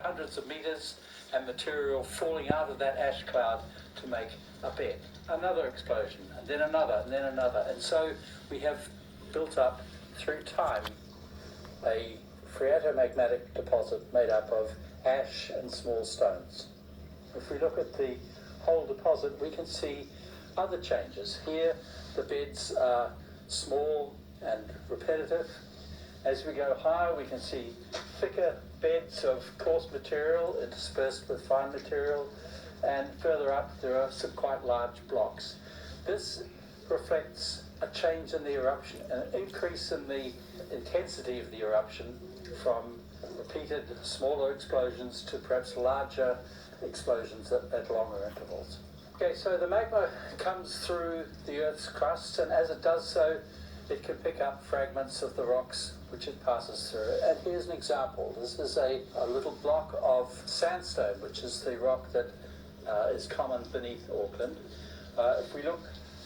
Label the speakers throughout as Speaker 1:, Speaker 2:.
Speaker 1: hundreds of meters and material falling out of that ash cloud to make a bed. Another explosion, and then another, and then another. And so we have built up through time a phreatomagmatic deposit made up of ash and small stones. If we look at the whole deposit, we can see other changes. Here, the beds are small and repetitive. As we go higher, we can see thicker beds of coarse material interspersed with fine material, and further up there are some quite large blocks. This reflects a change in the eruption, an increase in the intensity of the eruption from repeated smaller explosions to perhaps larger explosions at longer intervals. Okay, so the magma comes through the Earth's crust, and as it does so, it can pick up fragments of the rocks which it passes through. And here's an example. This is a little block of sandstone, which is the rock that is common beneath Auckland. If we look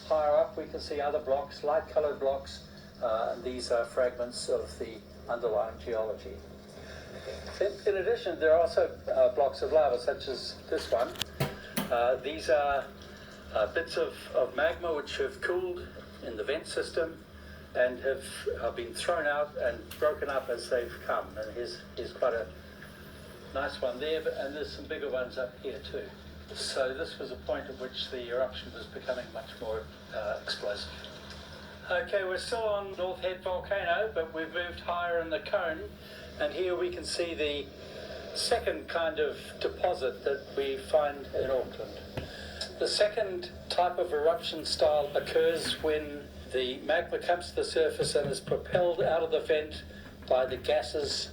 Speaker 1: higher up, we can see other blocks, light-coloured blocks, and these are fragments of the underlying geology. In addition, there are also blocks of lava, such as this one. These are bits of magma which have cooled in the vent system and have been thrown out and broken up as they've come. And here's quite a nice one there, and there's some bigger ones up here too. So this was a point at which the eruption was becoming much more explosive. Okay, we're still on North Head volcano, but we've moved higher in the cone, and here we can see the second kind of deposit that we find in Auckland. The second type of eruption style occurs when the magma comes to the surface and is propelled out of the vent by the gases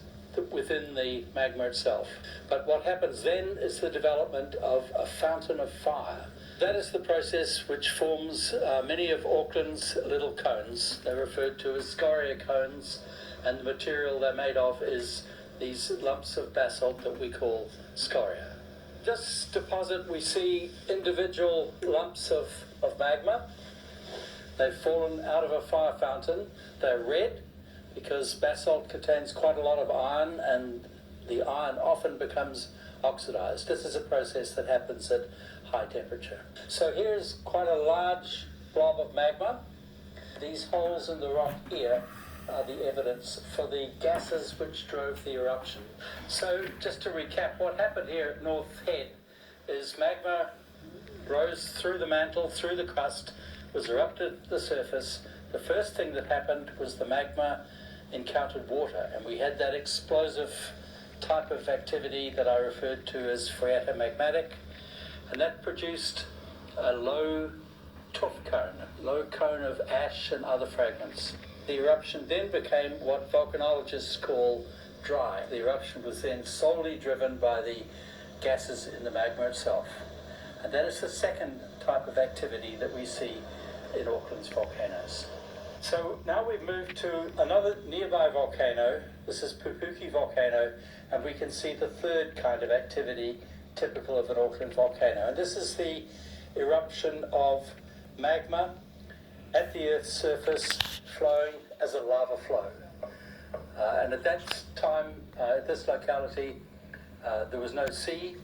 Speaker 1: within the magma itself. But what happens then is the development of a fountain of fire. That is the process which forms many of Auckland's little cones. They're referred to as scoria cones, and the material they're made of is these lumps of basalt that we call scoria. This deposit, we see individual lumps of magma. They've fallen out of a fire fountain. They're red because basalt contains quite a lot of iron, and the iron often becomes oxidized. This is a process that happens at high temperature. So here's quite a large blob of magma. These holes in the rock here are the evidence for the gases which drove the eruption. So just to recap, what happened here at North Head is magma rose through the mantle, through the crust, was erupted at the surface. The first thing that happened was the magma encountered water, and we had that explosive type of activity that I referred to as phreatomagmatic, and that produced a low tuff cone, low cone of ash and other fragments. The eruption then became what volcanologists call dry. The eruption was then solely driven by the gases in the magma itself. And that is the second type of activity that we see in Auckland's volcanoes. So now we've moved to another nearby volcano. This is Pupuki volcano, and we can see the third kind of activity typical of an Auckland volcano. And this is the eruption of magma at the Earth's surface flowing as a lava flow. And at that time, at this locality, there was no sea,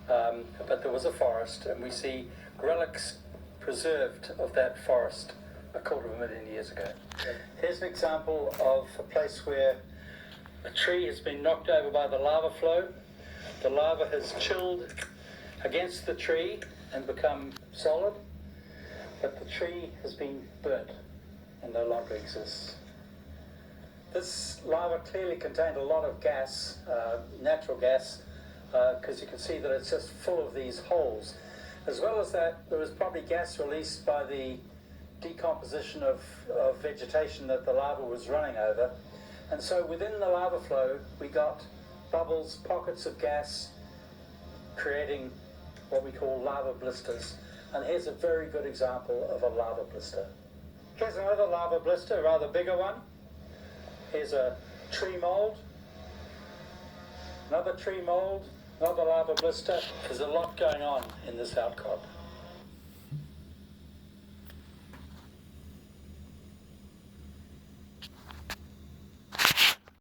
Speaker 1: but there was a forest, and we see relics preserved of that forest 250,000 years ago. Here's an example of a place where a tree has been knocked over by the lava flow. The lava has chilled against the tree and become solid, but the tree has been burnt and no longer exists. This lava clearly contained a lot of gas, natural gas, because you can see that it's just full of these holes. As well as that, there was probably gas released by the decomposition of vegetation that the lava was running over. And so within the lava flow, we got bubbles, pockets of gas, creating what we call lava blisters. And here's a very good example of a lava blister. Here's another lava blister, a rather bigger one. Here's a tree mold, another tree mold, another lava blister. There's a lot going on in this outcrop.